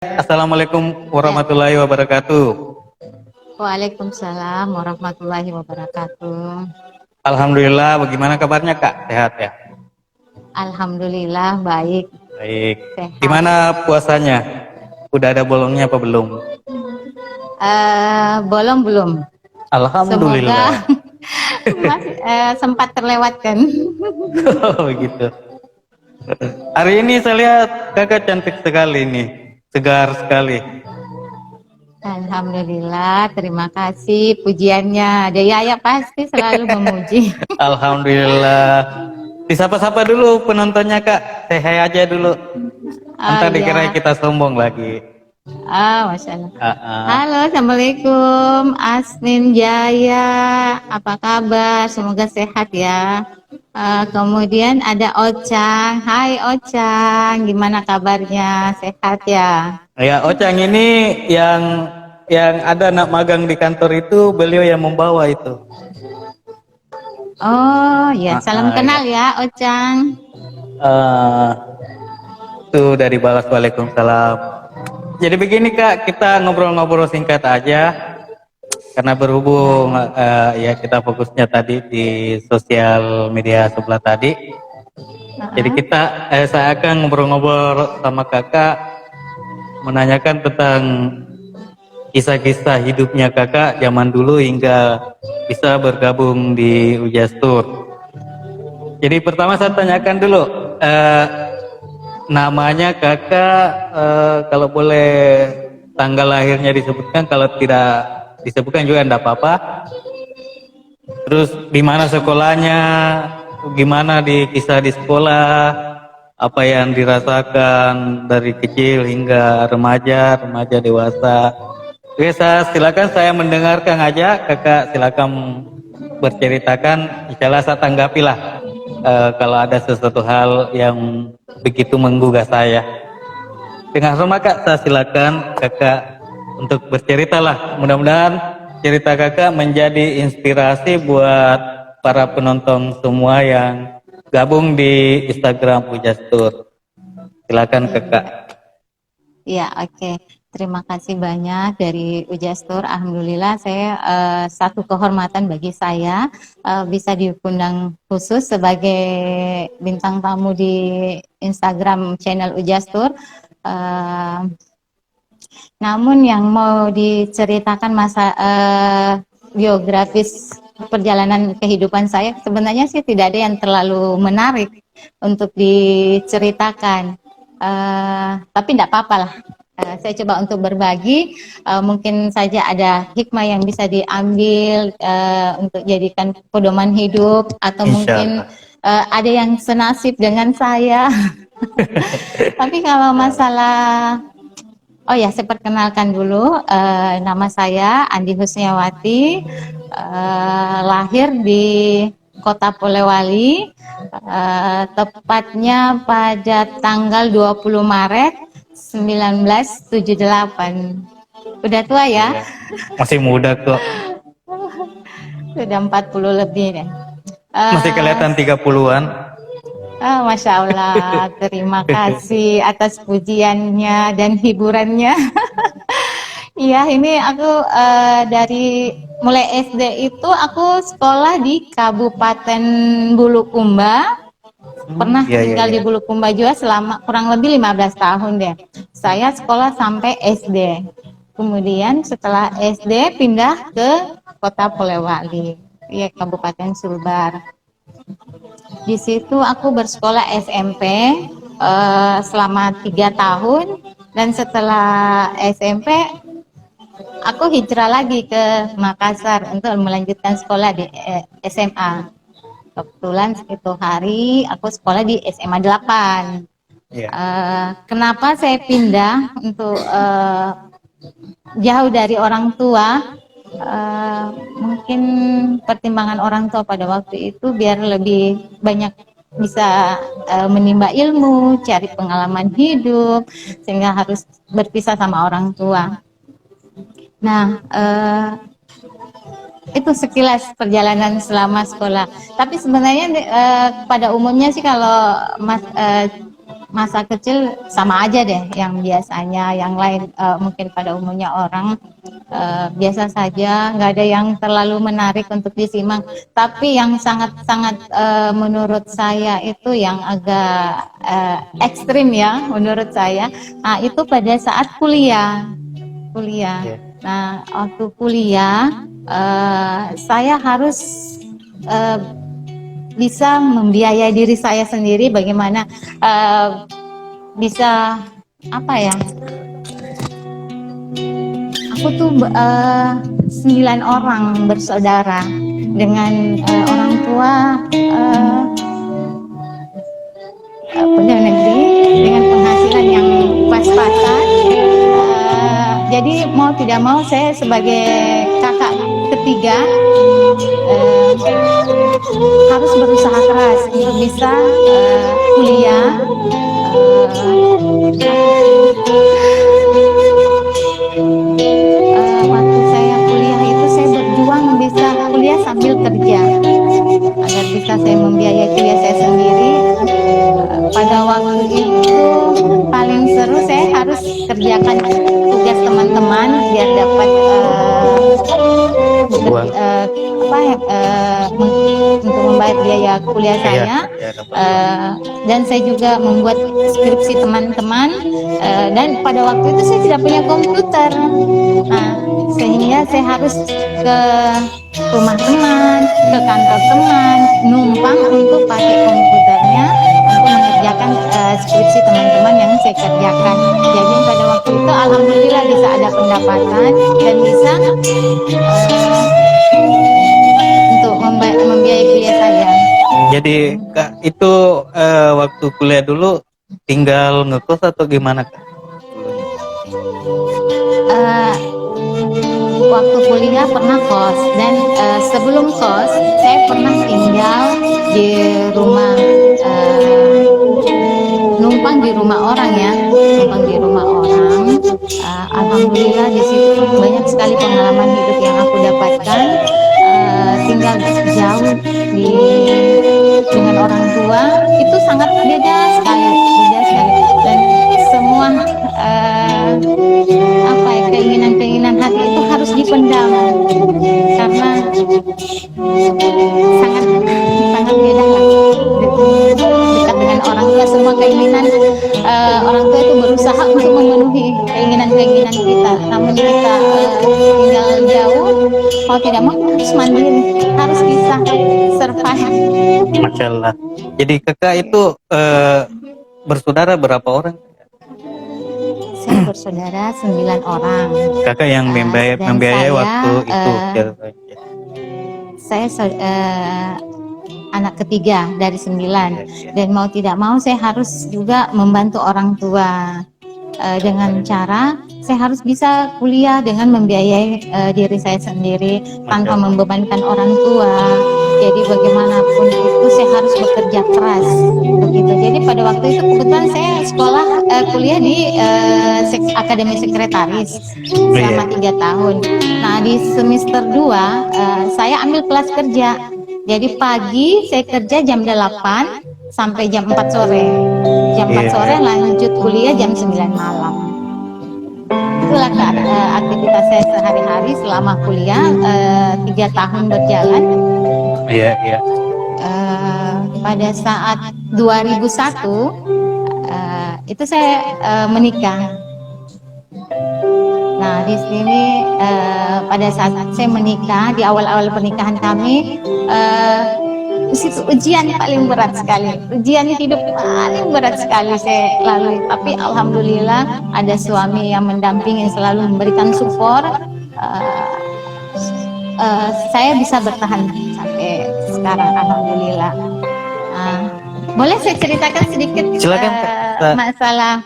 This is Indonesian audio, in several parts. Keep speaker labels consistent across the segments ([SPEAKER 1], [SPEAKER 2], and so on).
[SPEAKER 1] Assalamualaikum
[SPEAKER 2] Ya,
[SPEAKER 1] warahmatullahi wabarakatuh.
[SPEAKER 2] Waalaikumsalam warahmatullahi wabarakatuh.
[SPEAKER 1] Alhamdulillah, bagaimana kabarnya Kak? Sehat ya?
[SPEAKER 2] Alhamdulillah baik,
[SPEAKER 1] Baik.
[SPEAKER 2] sehat.
[SPEAKER 1] Gimana puasanya? Udah ada bolongnya apa belum?
[SPEAKER 2] Bolong belum? Semoga
[SPEAKER 1] Alhamdulillah.
[SPEAKER 2] masih sempat terlewatkan.
[SPEAKER 1] Oh gitu. Hari ini saya lihat kakak cantik sekali nih, segar sekali.
[SPEAKER 2] Alhamdulillah, terima kasih pujiannya. Dea pasti selalu memuji.
[SPEAKER 1] Alhamdulillah. Disapa-sapa dulu penontonnya Kak. Say hi aja dulu.
[SPEAKER 2] Oh
[SPEAKER 1] Ntar dikira
[SPEAKER 2] iya,
[SPEAKER 1] kita sombong lagi.
[SPEAKER 2] Masya Allah.
[SPEAKER 1] Ah, ah.
[SPEAKER 2] Halo, Assalamualaikum, Asnin Jaya. Apa kabar? Semoga sehat ya. Kemudian ada Ocang. Hai Ocang, gimana kabarnya? Sehat ya?
[SPEAKER 1] Ya, Ocang ini yang ada anak magang di kantor itu beliau yang membawa itu.
[SPEAKER 2] Oh ya, salam
[SPEAKER 1] Ya.
[SPEAKER 2] kenal ya Ocang.
[SPEAKER 1] Eh, tuh dari balas Waalaikumsalam. Jadi begini Kak, kita ngobrol-ngobrol singkat aja karena berhubung
[SPEAKER 2] Baik.
[SPEAKER 1] ya kita fokusnya tadi di sosial media sebelah tadi. Jadi
[SPEAKER 2] Heeh.
[SPEAKER 1] saya akan ngobrol-ngobrol sama Kakak menanyakan tentang kisah-kisah hidupnya Kakak zaman dulu hingga bisa bergabung di Ujastur. Jadi pertama saya tanyakan dulu, namanya Kakak, kalau boleh tanggal lahirnya disebutkan, kalau tidak disebutkan juga tidak apa-apa. Terus di mana sekolahnya, gimana di kisah di sekolah, apa yang dirasakan dari kecil hingga remaja, remaja dewasa. Oke, silakan saya mendengarkan aja, Kakak silakan berceritakan, insya saya tanggapilah kalau ada sesuatu hal yang begitu menggugah saya. Dengan hormat Kak, saya silakan Kakak untuk berceritalah. Mudah-mudahan cerita Kakak menjadi inspirasi buat para penonton semua yang gabung di Instagram Ujastur. Silakan Kakak.
[SPEAKER 2] Ya, oke. Terima kasih banyak dari Ujastur. Alhamdulillah, saya satu kehormatan bagi saya bisa diundang khusus sebagai bintang tamu di Instagram channel Ujastur. Eh, Namun yang mau diceritakan masa biografis perjalanan kehidupan saya sebenarnya sih tidak ada yang terlalu menarik untuk diceritakan. Tapi tidak apa-apa lah. Saya coba untuk berbagi, mungkin saja ada hikmah yang bisa diambil untuk jadikan pedoman hidup, atau
[SPEAKER 1] Insya
[SPEAKER 2] mungkin
[SPEAKER 1] Allah.
[SPEAKER 2] ada yang senasib dengan saya. Tapi kalau masalah, oh ya, saya perkenalkan dulu, nama saya Andi Husniawati, lahir di Kota Polewali, tepatnya pada tanggal 20 Maret 1978. Udah tua ya?
[SPEAKER 1] Iya. Masih muda kok.
[SPEAKER 2] Sudah 40 lebih deh.
[SPEAKER 1] Masih
[SPEAKER 2] Eh,
[SPEAKER 1] kelihatan 30-an.
[SPEAKER 2] Masya Allah, terima kasih atas pujiannya dan hiburannya. Iya, ini aku dari mulai SD itu aku sekolah di Kabupaten Bulukumba. Pernah
[SPEAKER 1] Iya, iya,
[SPEAKER 2] tinggal
[SPEAKER 1] iya.
[SPEAKER 2] di Bulukumba juga selama kurang lebih 15 tahun deh. Saya sekolah sampai SD. Kemudian setelah SD pindah ke Kota Polewali, ya Kabupaten Sulbar. Di situ aku bersekolah SMP selama 3 tahun, dan setelah SMP aku hijrah lagi ke Makassar untuk melanjutkan sekolah di SMA. Kebetulan itu hari aku sekolah di SMA 8.
[SPEAKER 1] Iya.
[SPEAKER 2] Kenapa saya pindah untuk jauh dari orang tua? Mungkin pertimbangan orang tua pada waktu itu biar lebih banyak bisa menimba ilmu, cari pengalaman hidup, sehingga harus berpisah sama orang tua. Nah, itu sekilas perjalanan selama sekolah. Tapi sebenarnya pada umumnya sih kalau masa kecil sama aja deh, yang biasanya yang lain mungkin pada umumnya orang biasa saja, nggak ada yang terlalu menarik untuk disimak. Tapi yang sangat-sangat menurut saya itu yang agak ekstrim ya menurut saya. Nah, itu pada saat kuliah.
[SPEAKER 1] Iya.
[SPEAKER 2] Nah, waktu kuliah saya harus eh, bisa membiayai diri saya sendiri. Bagaimana bisa apa ya? Aku tuh 9 orang bersaudara dengan orang tua pegawai negeri dengan penghasilan yang pas-pasan. Jadi mau tidak mau saya sebagai kakak ketiga harus berusaha keras untuk bisa kuliah. Waktu saya kuliah itu saya berjuang bisa kuliah sambil kerja agar bisa saya membiayai kuliah saya sendiri. Pada waktu itu paling seru saya harus kerjakan tugas teman-teman biar dapat untuk membayar biaya kuliah saya. Dan saya juga membuat skripsi teman-teman, dan pada waktu itu saya tidak punya komputer. Nah, sehingga saya harus ke rumah teman, ke kantor teman, numpang untuk pakai komputernya untuk mengerjakan skripsi teman-teman yang saya kerjakan. Jadi pada waktu itu alhamdulillah bisa ada pendapatan dan bisa untuk membiayai kuliah saya.
[SPEAKER 1] Jadi Kak, itu waktu kuliah dulu tinggal ngekos atau gimana Kak?
[SPEAKER 2] Waktu kuliah pernah kos, dan sebelum kos saya pernah tinggal di rumah, numpang di rumah orang ya, numpang di rumah orang. Alhamdulillah di situ banyak sekali pengalaman hidup yang aku dapatkan. Tinggal jauh dengan orang tua itu sangat beda sekali, dan semua keinginan hati itu harus dipendam karena sangat beda lah dekat dengan orang tua. Semua keinginan orang tua itu berusaha untuk memenuhi keinginan kita, namun kita tinggal jauh, mau tidak mau harus mandiri, harus bisa survive.
[SPEAKER 1] Masya Allah. Jadi kakak itu bersaudara berapa orang?
[SPEAKER 2] Saya bersaudara 9 orang.
[SPEAKER 1] Kakak yang membiayai waktu itu.
[SPEAKER 2] Saya anak ketiga dari 9, dan mau tidak mau saya harus juga membantu orang tua dengan cara saya harus bisa kuliah dengan membiayai diri saya sendiri tanpa membebankan orang tua. Jadi bagaimanapun itu saya harus bekerja keras begitu. Jadi pada waktu itu kebetulan saya kuliah di Akademi Sekretaris selama 3 tahun. Nah, di semester 2 saya ambil kelas kerja. Jadi pagi saya kerja jam 8 sampai jam 4 sore. Jam 4 sore lanjut kuliah jam 9 malam. Itulah aktivitas saya sehari-hari selama kuliah 3 tahun berjalan.
[SPEAKER 1] Iya.
[SPEAKER 2] Pada saat 2001 itu saya menikah. Nah, di sini pada saat saya menikah, di awal-awal pernikahan kami, di situ ujian paling berat sekali, ujian hidup paling berat sekali saya lalui. Tapi alhamdulillah ada suami yang mendampingi, selalu memberikan support. Saya bisa bertahan sampai sekarang, alhamdulillah. Boleh saya ceritakan sedikit masalah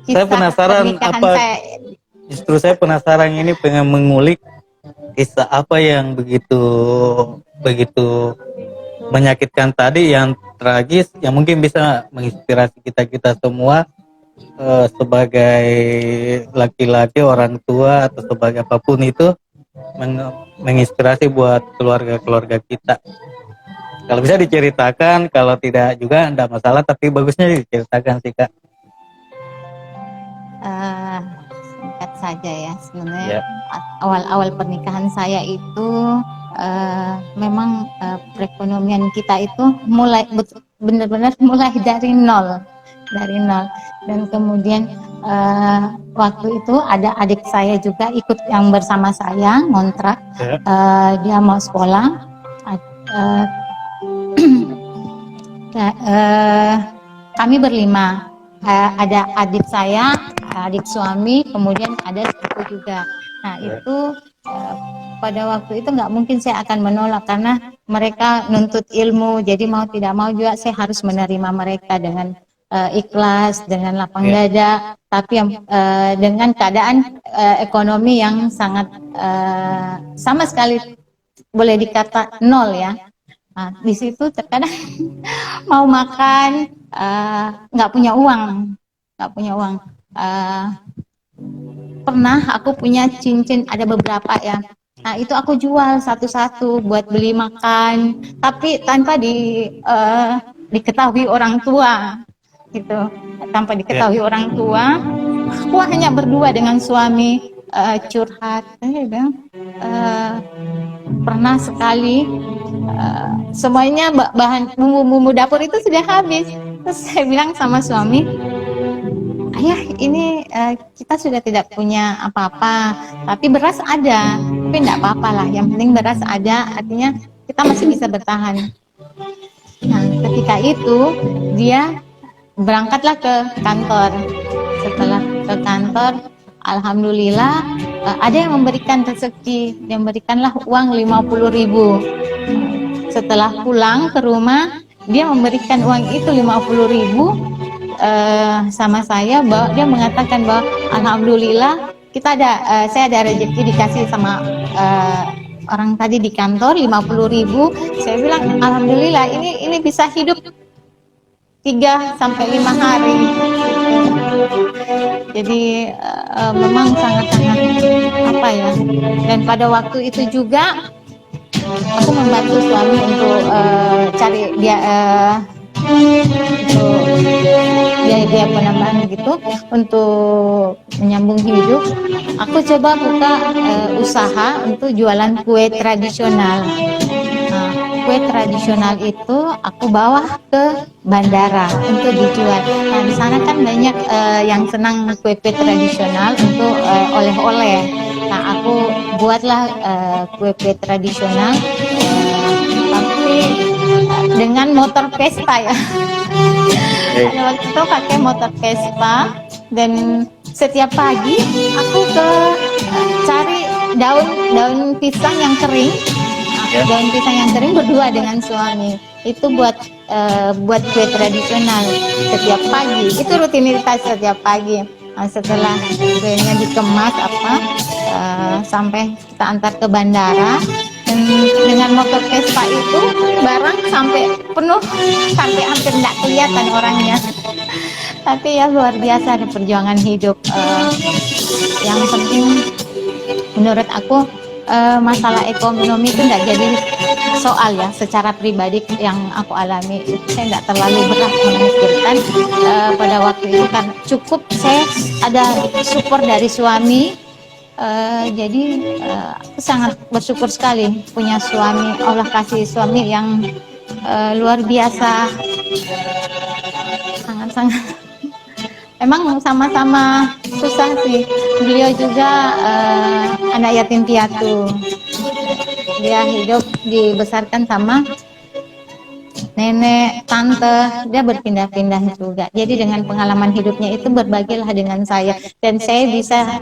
[SPEAKER 2] kisah
[SPEAKER 1] saya penasaran justru saya penasaran ini, pengen mengulik kisah apa yang begitu menyakitkan tadi, yang tragis, yang mungkin bisa menginspirasi kita semua sebagai laki-laki, orang tua, atau sebagai apapun itu, menginspirasi buat keluarga kita. Kalau bisa diceritakan, kalau tidak juga enggak masalah, tapi bagusnya diceritakan sih Kak.
[SPEAKER 2] Eh, Singkat saja ya, sebenarnya
[SPEAKER 1] Ya,
[SPEAKER 2] awal-awal pernikahan saya itu memang perekonomian kita itu mulai benar-benar mulai dari nol, dan kemudian waktu itu ada adik saya juga ikut yang bersama saya ngontrak.
[SPEAKER 1] ya,
[SPEAKER 2] Dia mau sekolah. Eh, Kami berlima. Ada adik saya, adik suami, kemudian ada sepupu juga. Nah itu pada waktu itu nggak mungkin saya akan menolak karena mereka nuntut ilmu. Jadi mau tidak mau juga saya harus menerima mereka dengan ikhlas, dengan lapang
[SPEAKER 1] ya,
[SPEAKER 2] dada. Tapi yang dengan keadaan ekonomi yang sangat sama sekali boleh dikata nol ya. Nah, di situ terkadang mau makan nggak punya uang, nggak punya uang. Eh, Pernah aku punya cincin ada beberapa ya. Nah itu aku jual satu-satu buat beli makan, tapi tanpa diketahui orang tua, gitu. Tanpa
[SPEAKER 1] ya.
[SPEAKER 2] diketahui orang tua, aku hanya berdua dengan suami curhat. Saya bilang, pernah sekali semuanya bahan bumbu-bumbu dapur itu sudah habis. Terus saya bilang sama suami, ayah ini kita sudah tidak punya apa-apa, tapi beras ada, tapi enggak apa-apa lah, yang penting beras ada, artinya kita masih bisa bertahan. Nah ketika itu dia berangkatlah ke kantor. Setelah ke kantor, alhamdulillah ada yang memberikan rezeki, yang memberikanlah uang 50.000. Setelah pulang ke rumah, dia memberikan uang itu 50.000 sama saya, bahwa dia mengatakan bahwa alhamdulillah kita ada saya ada rezeki dikasih sama orang tadi di kantor 50.000. Saya bilang alhamdulillah ini bisa hidup 3 sampai 5 hari gitu. Jadi memang sangat-sangat apa ya, dan pada waktu itu juga aku membantu suami untuk cari dia untuk biaya penambahan gitu untuk menyambung hidup. Aku coba buka usaha untuk jualan kue tradisional. Nah, kue tradisional itu aku bawa ke bandara untuk dijual. Nah, di sana kan banyak yang senang kue-kue tradisional untuk oleh-oleh. Nah, aku buatlah kue-kue tradisional, tapi dengan motor Vespa ya. Pada waktu itu pakai motor Vespa, dan setiap pagi aku cari daun pisang yang kering. Daun pisang yang kering berdua dengan suami itu buat kue tradisional setiap pagi. Itu rutinitas setiap pagi. Nah, setelah kuenya dikemas sampai kita antar ke bandara, dan dengan motor Vespa itu barang sampai penuh, sampai hampir tidak kelihatan orangnya. Tapi ya luar biasa ada perjuangan hidup. Yang penting menurut aku masalah ekonomi itu tidak jadi soal ya, secara pribadi yang aku alami saya tidak terlalu berat memikirkan pada waktu itu, kan cukup saya ada support dari suami. Jadi aku sangat bersyukur sekali punya suami. Allah kasih suami yang luar biasa, sangat-sangat. Emang sama-sama susah sih. Beliau juga anak yatim piatu. Dia hidup dibesarkan sama nenek, tante. Dia berpindah-pindah juga. Jadi dengan pengalaman hidupnya itu berbagilah dengan saya. Dan saya bisa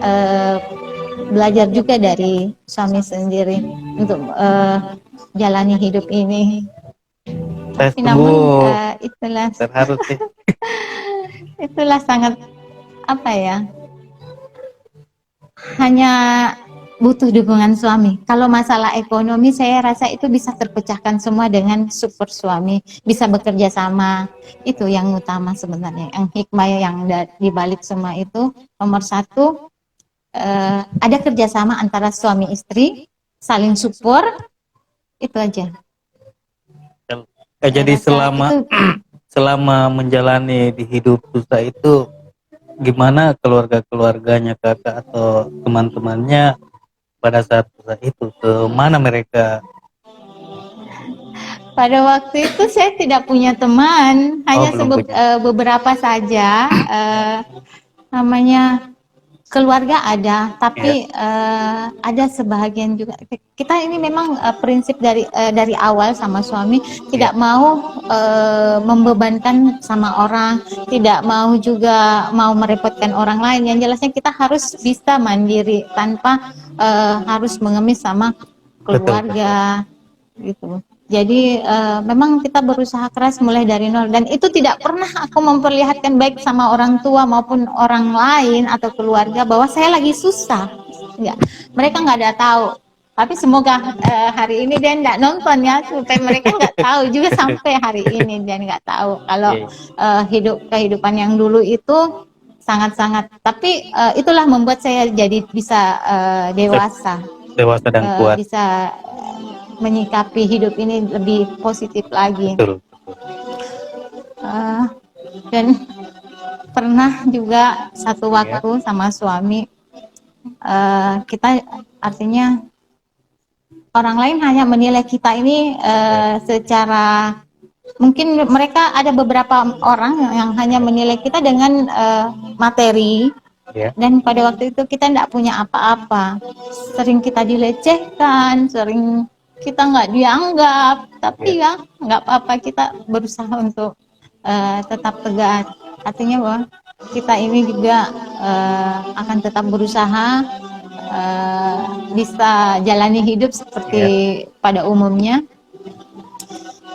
[SPEAKER 2] belajar juga dari suami sendiri untuk jalani hidup ini.
[SPEAKER 1] Saya
[SPEAKER 2] Tapi namun
[SPEAKER 1] sungguh
[SPEAKER 2] itulah
[SPEAKER 1] terharu sih.
[SPEAKER 2] itulah sangat apa ya, hanya butuh dukungan suami. Kalau masalah ekonomi saya rasa itu bisa terpecahkan semua dengan support suami, bisa bekerja sama. Itu yang utama sebenarnya, yang hikmah yang di balik semua itu. Nomor satu, ada kerjasama antara suami istri, saling support, itu aja.
[SPEAKER 1] Jadi
[SPEAKER 2] Saya rasa itu
[SPEAKER 1] selama menjalani di hidup susah itu gimana keluarga-keluarganya kakak atau teman-temannya pada saat susah itu, ke mana mereka?
[SPEAKER 2] pada waktu itu saya tidak punya teman,
[SPEAKER 1] Oh,
[SPEAKER 2] hanya
[SPEAKER 1] belum punya.
[SPEAKER 2] beberapa saja. Namanya keluarga ada,
[SPEAKER 1] Ya,
[SPEAKER 2] tapi ada sebahagian juga. Kita ini memang prinsip dari awal sama suami
[SPEAKER 1] ya,
[SPEAKER 2] tidak mau membebankan sama orang, tidak mau juga mau merepotkan orang lain. Yang jelasnya kita harus bisa mandiri tanpa harus mengemis sama
[SPEAKER 1] betul, betul.
[SPEAKER 2] keluarga gitu. Jadi memang kita berusaha keras mulai dari nol dan itu tidak pernah aku memperlihatkan baik sama orang tua maupun orang lain atau keluarga bahwa saya lagi susah. Enggak, mereka nggak ada tahu. Tapi semoga hari ini dia nggak nonton ya supaya mereka nggak tahu juga sampai hari ini dia nggak tahu kalau
[SPEAKER 1] Iya,
[SPEAKER 2] kehidupan yang dulu itu sangat-sangat. Tapi itulah membuat saya jadi bisa dewasa,
[SPEAKER 1] dewasa dan kuat.
[SPEAKER 2] bisa menyikapi hidup ini lebih positif lagi.
[SPEAKER 1] Betul, betul.
[SPEAKER 2] Eh, dan pernah juga satu
[SPEAKER 1] Ya,
[SPEAKER 2] waktu sama suami kita artinya orang lain hanya menilai kita ini secara mungkin mereka ada beberapa orang yang hanya menilai kita dengan materi.
[SPEAKER 1] ya,
[SPEAKER 2] Dan pada waktu itu kita tidak punya apa-apa, sering kita dilecehkan, sering kita nggak dianggap, tapi
[SPEAKER 1] ya,
[SPEAKER 2] ya nggak apa-apa, kita berusaha untuk tetap tegar. Artinya bahwa kita ini juga akan tetap berusaha bisa jalani hidup seperti
[SPEAKER 1] ya.
[SPEAKER 2] pada umumnya.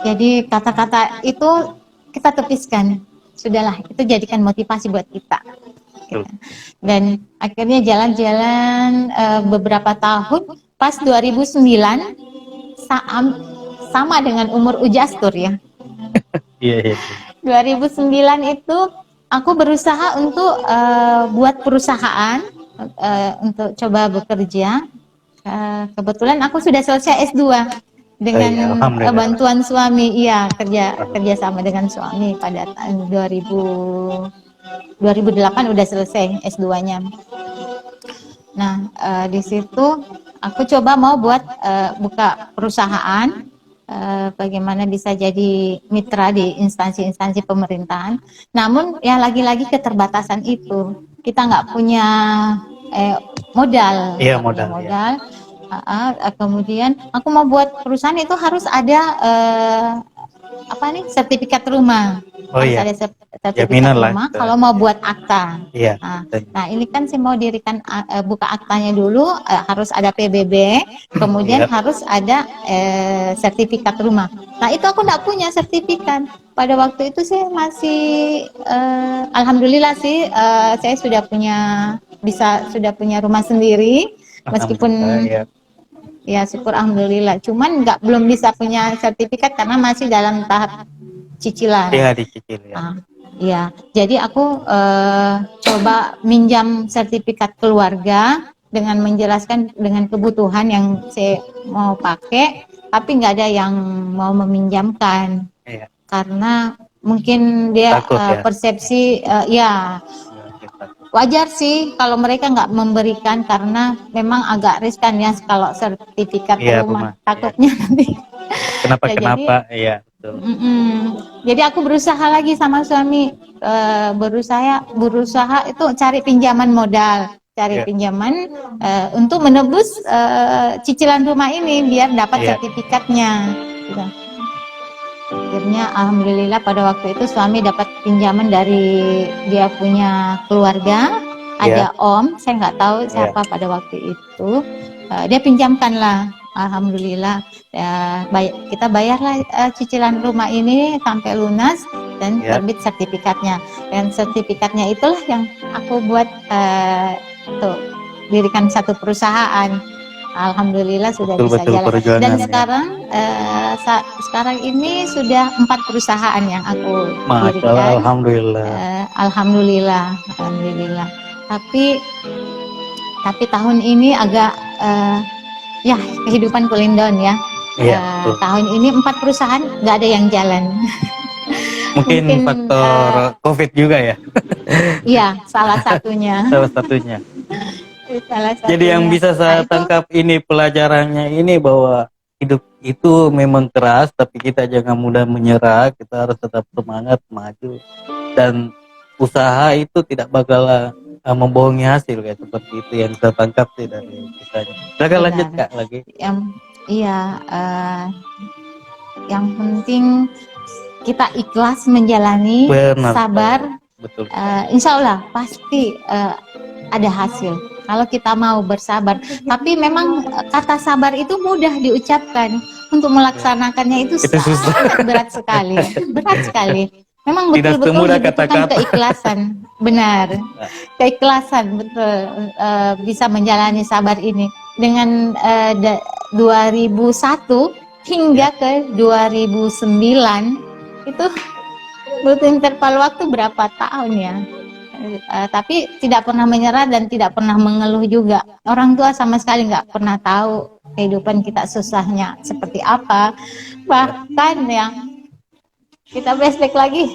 [SPEAKER 2] Jadi kata-kata itu kita tepiskan, sudahlah itu jadikan motivasi buat kita.
[SPEAKER 1] Betul.
[SPEAKER 2] Dan akhirnya jalan-jalan beberapa tahun, pas 2009 sama dengan umur Ujastur ya.
[SPEAKER 1] Iya, iya.
[SPEAKER 2] 2009 itu aku berusaha untuk buat perusahaan untuk coba bekerja. Kebetulan aku sudah selesai S2 dengan
[SPEAKER 1] Iya, alhamdulillah.
[SPEAKER 2] bantuan suami, iya kerja sama dengan suami pada tahun 2008 udah selesai S2-nya. Nah, di situ aku coba mau buat buka perusahaan, bagaimana bisa jadi mitra di instansi-instansi pemerintahan. Namun ya lagi-lagi keterbatasan itu, kita nggak punya modal,
[SPEAKER 1] Iya,
[SPEAKER 2] nggak punya
[SPEAKER 1] modal,
[SPEAKER 2] modal. Kemudian aku mau buat perusahaan itu harus ada sertifikat rumah.
[SPEAKER 1] Oh
[SPEAKER 2] Harus
[SPEAKER 1] iya,
[SPEAKER 2] ada sertifikat
[SPEAKER 1] jaminan lah.
[SPEAKER 2] rumah kalau mau buat akta.
[SPEAKER 1] Iya,
[SPEAKER 2] Nah, ini kan saya mau dirikan buka aktanya dulu, harus ada PBB, kemudian
[SPEAKER 1] Iya.
[SPEAKER 2] harus ada sertifikat rumah. Nah, itu aku nggak punya sertifikat. Pada waktu itu saya masih, alhamdulillah sih, saya sudah punya rumah sendiri, meskipun
[SPEAKER 1] Alhamdulillah, ya.
[SPEAKER 2] ya syukur alhamdulillah. Cuman belum bisa punya sertifikat karena masih dalam tahap cicilan.
[SPEAKER 1] Iya, dicicil ya.
[SPEAKER 2] Ya, jadi aku coba minjam sertifikat keluarga dengan menjelaskan dengan kebutuhan yang saya mau pakai, tapi nggak ada yang mau meminjamkan
[SPEAKER 1] Iya.
[SPEAKER 2] karena mungkin dia
[SPEAKER 1] Takut ya.
[SPEAKER 2] persepsi ya wajar sih kalau mereka nggak memberikan karena memang agak riskan ya kalau sertifikat rumah. Takutnya nanti.
[SPEAKER 1] Kenapa?
[SPEAKER 2] Ya,
[SPEAKER 1] Kenapa? Iya, betul.
[SPEAKER 2] Jadi aku berusaha lagi sama suami, berusaha itu cari pinjaman modal, pinjaman untuk menebus cicilan rumah ini biar dapat sertifikatnya. Gitu. Akhirnya alhamdulillah pada waktu itu suami dapat pinjaman dari dia punya keluarga, ada om, saya nggak tahu siapa pada waktu itu, dia pinjamkan lah. Alhamdulillah kita bayarlah cicilan rumah ini sampai lunas dan terbit sertifikatnya. Dan sertifikatnya itulah yang aku buat untuk dirikan satu perusahaan. Alhamdulillah sudah bisa jalan. Dan sekarang ini sudah 4 perusahaan yang aku dirikan. Alhamdulillah. Tapi tahun ini agak ya kehidupan cooling down ya.
[SPEAKER 1] Iya, betul.
[SPEAKER 2] Tahun ini 4 perusahaan nggak ada yang jalan.
[SPEAKER 1] Mungkin faktor COVID juga ya,
[SPEAKER 2] Iya, salah satunya.
[SPEAKER 1] salah satunya.
[SPEAKER 2] Salah
[SPEAKER 1] Jadi yang
[SPEAKER 2] satunya.
[SPEAKER 1] bisa
[SPEAKER 2] Nah,
[SPEAKER 1] saya
[SPEAKER 2] itu
[SPEAKER 1] tangkap ini pelajarannya ini bahwa hidup itu memang keras, tapi kita jangan mudah menyerah, kita harus tetap semangat maju, dan usaha itu tidak bakal membohongi hasil, kayak seperti itu yang saya tangkap sih dari kisahnya. Silakan lanjut
[SPEAKER 2] benar.
[SPEAKER 1] Kak lagi.
[SPEAKER 2] Yang iya, yang penting kita ikhlas menjalani,
[SPEAKER 1] Benar
[SPEAKER 2] sabar.
[SPEAKER 1] sekali. Betul.
[SPEAKER 2] Insya Allah pasti ada hasil kalau kita mau bersabar. Tapi memang kata sabar itu mudah diucapkan, untuk melaksanakannya itu
[SPEAKER 1] Itu susah.
[SPEAKER 2] sangat berat sekali, berat sekali. Memang
[SPEAKER 1] Tidak
[SPEAKER 2] betul-betul
[SPEAKER 1] semudah
[SPEAKER 2] dibutuhkan
[SPEAKER 1] kata-kata.
[SPEAKER 2] keikhlasan, benar, keikhlasan betul, bisa menjalani sabar ini dengan 2001 hingga ke 2009 itu butuh interval waktu berapa tahun ya. Tapi tidak pernah menyerah dan tidak pernah mengeluh juga. Orang tua sama sekali nggak pernah tahu kehidupan kita susahnya seperti apa. Bahkan yang kita flashback lagi,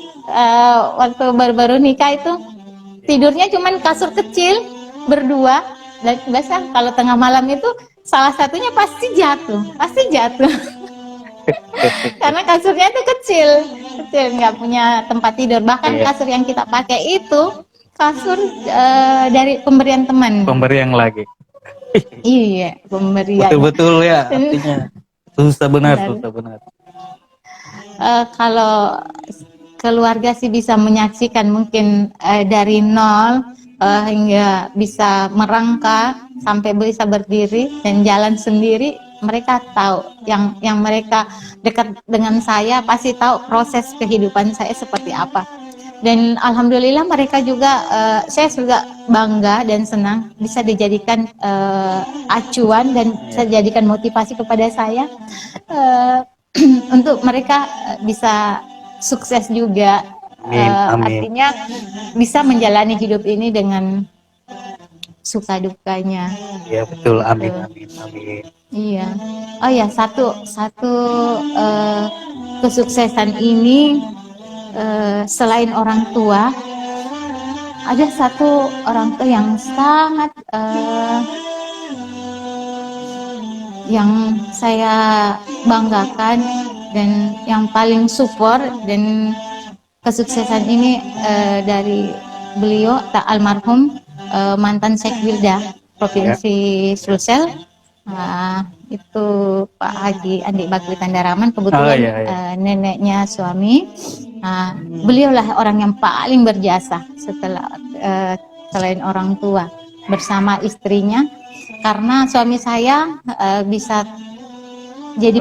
[SPEAKER 2] waktu baru-baru nikah itu tidurnya cuman kasur kecil berdua, dan biasa kalau tengah malam itu salah satunya pasti jatuh karena kasurnya itu kecil nggak punya tempat tidur. Bahkan
[SPEAKER 1] Iya.
[SPEAKER 2] kasur yang kita pakai itu kasur dari pemberian teman.
[SPEAKER 1] Pemberian lagi.
[SPEAKER 2] Iya, pemberian.
[SPEAKER 1] Betul-betul ya, artinya susah benar,
[SPEAKER 2] Benar.
[SPEAKER 1] susah benar.
[SPEAKER 2] Kalau keluarga sih bisa menyaksikan mungkin dari nol hingga bisa merangkak sampai bisa berdiri dan jalan sendiri. Mereka tahu, yang mereka dekat dengan saya pasti tahu proses kehidupan saya seperti apa. Dan alhamdulillah mereka juga, saya juga bangga dan senang bisa dijadikan acuan dan bisa dijadikan motivasi kepada saya untuk mereka bisa sukses juga.
[SPEAKER 1] Amin, amin.
[SPEAKER 2] Artinya bisa menjalani hidup ini dengan suka dukanya.
[SPEAKER 1] Ya betul, amin, amin, amin.
[SPEAKER 2] Iya. Oh ya, satu kesuksesan ini, selain orang tua, ada satu orang tua yang sangat yang saya banggakan dan yang paling support, dan kesuksesan ini dari beliau almarhum mantan Sekbilda Provinsi Sulsel. Itu Pak Haji Andi Bakri Tandaraman, kebetulan neneknya suami. Beliaulah orang yang paling berjasa setelah selain orang tua, bersama istrinya, karena suami saya bisa jadi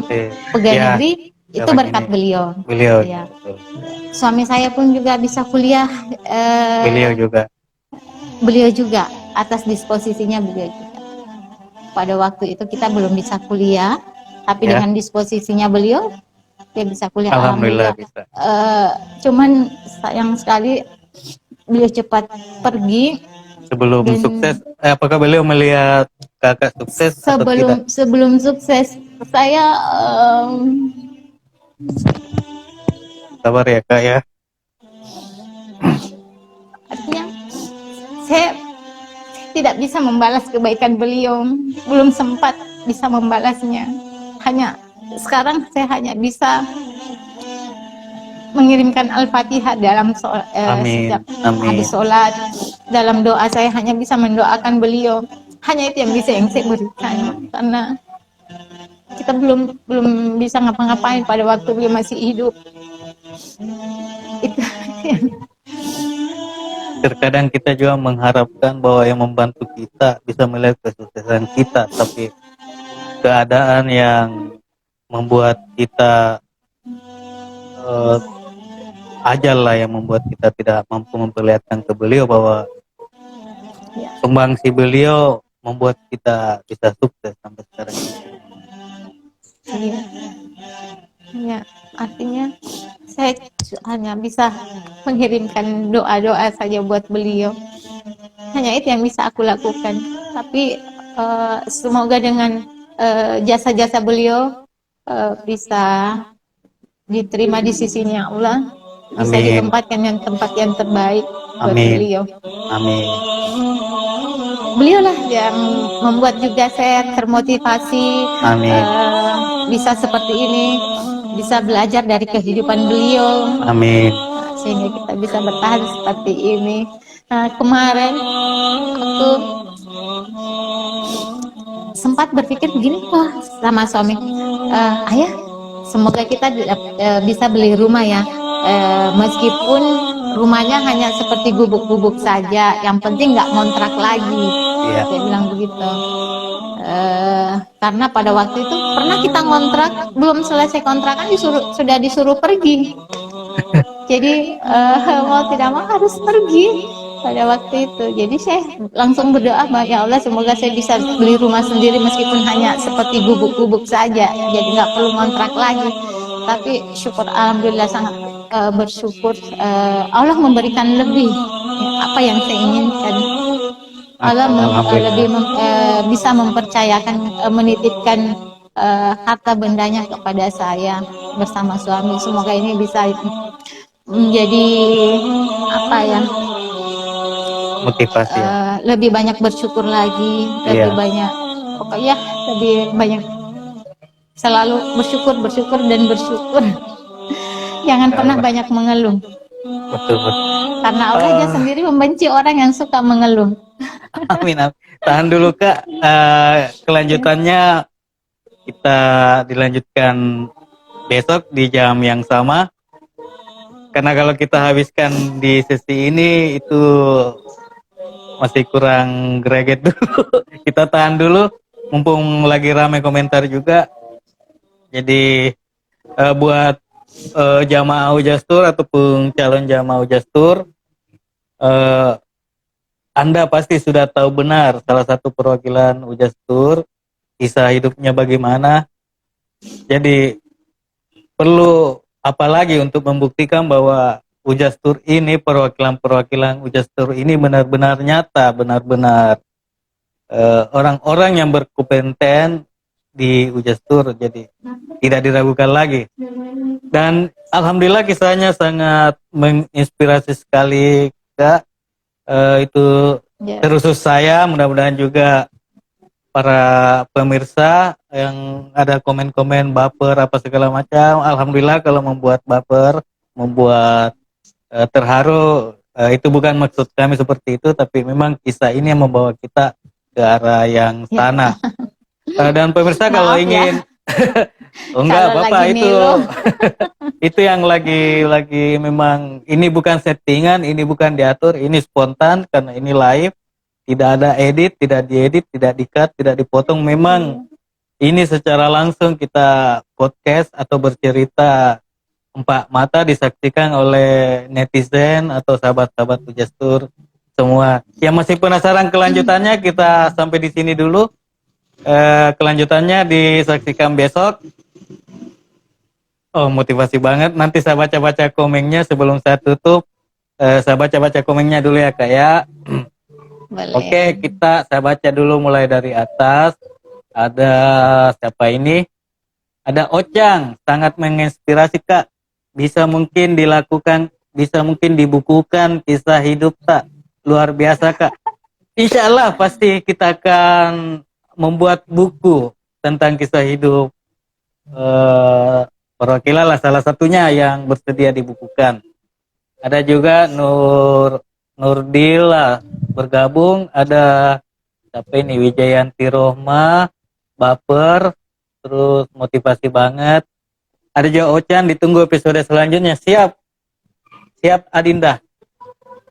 [SPEAKER 2] pegawai negeri itu berkat beliau. Ya. Suami saya pun juga bisa kuliah, beliau juga atas disposisinya beliau juga. Pada waktu itu kita belum bisa kuliah, tapi dengan disposisinya beliau, dia bisa kuliah. Alhamdulillah. Bisa. Cuman sayang sekali beliau cepat pergi.
[SPEAKER 1] Sebelum sukses, apakah beliau melihat kakak sukses atau tidak?
[SPEAKER 2] Sebelum sukses, saya
[SPEAKER 1] sabar ya Kak ya.
[SPEAKER 2] Artinya saya tidak bisa membalas kebaikan beliau, belum sempat bisa membalasnya. Sekarang saya hanya bisa mengirimkan Al-Fatihah dalam setiap habis sholat. Dalam doa saya hanya bisa mendoakan beliau. Hanya itu yang bisa saya berikan, karena kita belum bisa ngapa-ngapain pada waktu beliau masih hidup. Itu
[SPEAKER 1] terkadang kita juga mengharapkan bahwa yang membantu kita bisa melihat kesuksesan kita, tapi keadaan yang membuat kita ajal lah yang membuat kita tidak mampu memperlihatkan ke beliau bahwa sumbangsi beliau membuat kita bisa sukses sampai sekarang.
[SPEAKER 2] Iya, artinya saya hanya bisa mengirimkan doa-doa saja buat beliau. Hanya itu yang bisa aku lakukan. Tapi semoga dengan jasa-jasa beliau bisa diterima di sisinya Allah, bisa
[SPEAKER 1] Amin.
[SPEAKER 2] ditempatkan yang tempat yang terbaik buat
[SPEAKER 1] Amin.
[SPEAKER 2] beliau.
[SPEAKER 1] Amin.
[SPEAKER 2] Beliau lah yang membuat juga saya termotivasi
[SPEAKER 1] Amin.
[SPEAKER 2] bisa seperti ini, bisa belajar dari kehidupan beliau.
[SPEAKER 1] Amin.
[SPEAKER 2] Sehingga kita bisa bertahan seperti ini. Kemarin aku sempat berpikir begini, wah, sama suami, ayah, semoga kita bisa beli rumah ya, meskipun rumahnya hanya seperti gubuk-gubuk saja, yang penting nggak ngontrak lagi.
[SPEAKER 1] Iya.
[SPEAKER 2] Saya bilang begitu. Karena pada waktu itu pernah kita ngontrak, belum selesai kontrakan sudah disuruh pergi. Jadi mau tidak mau harus pergi pada waktu itu. Jadi saya langsung berdoa, ya Allah, semoga saya bisa beli rumah sendiri meskipun hanya seperti gubuk-gubuk saja. Jadi nggak perlu ngontrak lagi. Tapi syukur, alhamdulillah, sangat bersyukur Allah memberikan lebih apa yang saya inginkan. Allah lebih bisa mempercayakan, menitipkan harta bendanya kepada saya bersama suami. Semoga ini bisa menjadi apa ya,
[SPEAKER 1] Motivasi ya.
[SPEAKER 2] lebih banyak bersyukur lagi, lebih banyak, pokoknya lebih banyak selalu bersyukur dan bersyukur. Jangan pernah banyak mengeluh.
[SPEAKER 1] Betul.
[SPEAKER 2] Karena Allah aja sendiri membenci orang yang suka mengeluh.
[SPEAKER 1] Amin. Tahan dulu Kak. Kelanjutannya kita dilanjutkan besok di jam yang sama. Karena kalau kita habiskan di sesi ini itu masih kurang greget dulu. Kita tahan dulu, mumpung lagi rame komentar juga. Jadi buat jamaah Ujastur ataupun calon jamaah Ujastur, Anda pasti sudah tahu benar salah satu perwakilan Ujastur, kisah hidupnya bagaimana. Jadi perlu apa lagi untuk membuktikan bahwa Ujastur ini, perwakilan Ujastur ini benar-benar nyata, benar-benar orang-orang yang berkompeten di Ujastur, jadi tidak diragukan lagi. Dan alhamdulillah kisahnya sangat menginspirasi sekali Kak. Itu terkhusus saya, mudah-mudahan juga para pemirsa yang ada komen-komen baper apa segala macam, alhamdulillah kalau membuat baper, membuat terharu, itu bukan maksud kami seperti itu, tapi memang kisah ini yang membawa kita ke arah yang sana. Dan pemirsa kalau ingin oh enggak Bapak, itu itu yang lagi memang ini bukan settingan, ini bukan diatur, ini spontan karena ini live. Tidak ada edit, tidak diedit, tidak di-cut, tidak dipotong. Memang ini secara langsung kita podcast atau bercerita empat mata disaksikan oleh netizen atau sahabat-sahabat Ujastur semua. Yang masih penasaran kelanjutannya, kita sampai di sini dulu. Kelanjutannya disaksikan besok. Oh, motivasi banget. Nanti saya baca-baca komennya sebelum saya tutup. Saya baca-baca komennya dulu ya Kak ya.
[SPEAKER 2] Boleh.
[SPEAKER 1] Oke, saya baca dulu mulai dari atas. Ada siapa ini? Ada Ocang, sangat menginspirasi Kak. Bisa mungkin dilakukan, bisa mungkin dibukukan kisah hidup tak? Luar biasa Kak. Insya Allah pasti kita akan membuat buku tentang kisah hidup perwakilan lah, salah satunya yang bersedia dibukukan. Ada juga Nurdila bergabung, ada siapa ini, Wijayanti Rohma, baper, terus motivasi banget. Ada juga Ocan, ditunggu episode selanjutnya. Siap Adinda,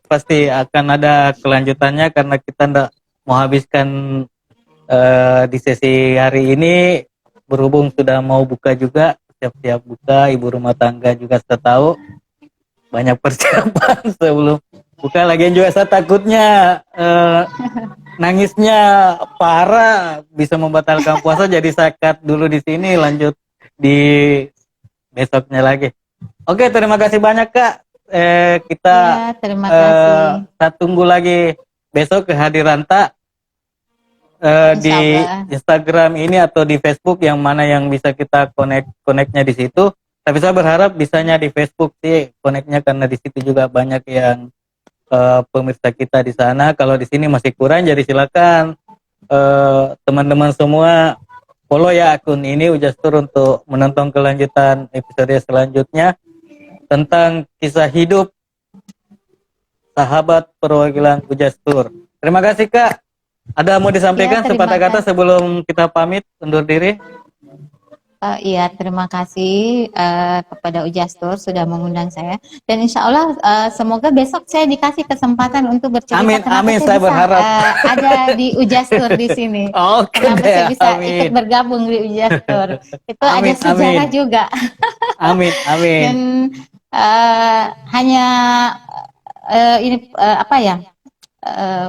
[SPEAKER 1] pasti akan ada kelanjutannya karena kita ndak mau habiskan di sesi hari ini, berhubung sudah mau buka juga, siap-siap buka, ibu rumah tangga juga sudah tahu banyak persiapan sebelum buka. Lagian juga saya takutnya nangisnya parah bisa membatalkan puasa, jadi saya cut dulu di sini, lanjut di besoknya lagi. Oke, terima kasih banyak Kak. Kita
[SPEAKER 2] terima kasih.
[SPEAKER 1] Saya tunggu lagi besok kehadiran Tak. di
[SPEAKER 2] Insyaallah.
[SPEAKER 1] Instagram ini atau di Facebook yang mana yang bisa kita connectnya di situ. Tapi saya berharap bisanya di Facebook sih connectnya karena di situ juga banyak yang pemirsa kita di sana. Kalau di sini masih kurang, jadi silakan teman-teman semua follow ya akun ini Ujastur untuk menonton kelanjutan episode selanjutnya tentang kisah hidup sahabat perwakilan Ujastur. Terima kasih Kak. Ada mau disampaikan
[SPEAKER 2] Ya, terima
[SPEAKER 1] sepatah kata
[SPEAKER 2] kasih.
[SPEAKER 1] sebelum kita pamit undur diri?
[SPEAKER 2] Iya, terima kasih kepada Ujastur sudah mengundang saya. Dan insya Allah semoga besok saya dikasih kesempatan untuk bercerita
[SPEAKER 1] Amin,
[SPEAKER 2] kenapa
[SPEAKER 1] amin,
[SPEAKER 2] saya
[SPEAKER 1] saya
[SPEAKER 2] bisa
[SPEAKER 1] berharap.
[SPEAKER 2] ada di Ujastur di sini.
[SPEAKER 1] Oke
[SPEAKER 2] Kenapa
[SPEAKER 1] deh,
[SPEAKER 2] saya bisa ikut
[SPEAKER 1] amin.
[SPEAKER 2] bergabung di Ujastur. Itu ada
[SPEAKER 1] Amin,
[SPEAKER 2] sejarah
[SPEAKER 1] amin.
[SPEAKER 2] juga.
[SPEAKER 1] Amin, amin.
[SPEAKER 2] Dan hanya apa ya?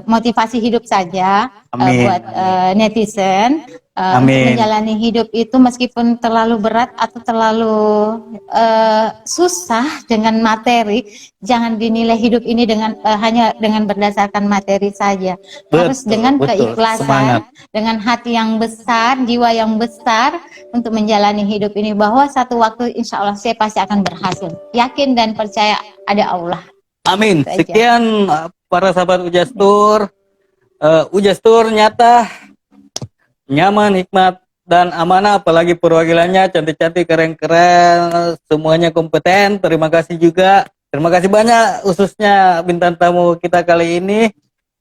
[SPEAKER 2] Motivasi hidup saja
[SPEAKER 1] Amin.
[SPEAKER 2] buat netizen untuk
[SPEAKER 1] Amin.
[SPEAKER 2] menjalani hidup itu meskipun terlalu berat atau terlalu susah dengan materi, jangan dinilai hidup ini dengan hanya dengan berdasarkan materi saja. Harus
[SPEAKER 1] Betul,
[SPEAKER 2] dengan
[SPEAKER 1] betul.
[SPEAKER 2] keikhlasan,
[SPEAKER 1] Semangat.
[SPEAKER 2] dengan hati yang besar, jiwa yang besar untuk menjalani hidup ini, bahwa satu waktu insya Allah saya pasti akan berhasil. Yakin dan percaya ada Allah.
[SPEAKER 1] Amin.
[SPEAKER 2] Itu aja.
[SPEAKER 1] Sekian para sahabat Ujastur. Ujastur nyata, nyaman, hikmat, dan amanah. Apalagi perwakilannya cantik-cantik, keren-keren, semuanya kompeten. Terima kasih juga. Terima kasih banyak khususnya bintang tamu kita kali ini,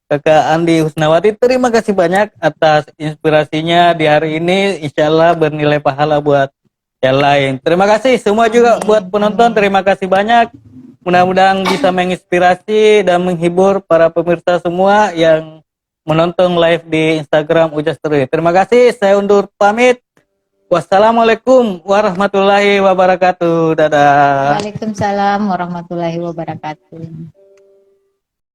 [SPEAKER 1] Kakak Andi Husnawati. Terima kasih banyak atas inspirasinya di hari ini. Insya Allah bernilai pahala buat yang lain. Terima kasih semua juga
[SPEAKER 2] Amin,
[SPEAKER 1] buat penonton.
[SPEAKER 2] amin.
[SPEAKER 1] Terima kasih banyak. Mudah-mudahan bisa menginspirasi dan menghibur para pemirsa semua yang menonton live di Instagram Ujastur. Terima kasih. Saya undur pamit. Wassalamualaikum warahmatullahi wabarakatuh. Dadah.
[SPEAKER 2] Waalaikumsalam warahmatullahi wabarakatuh.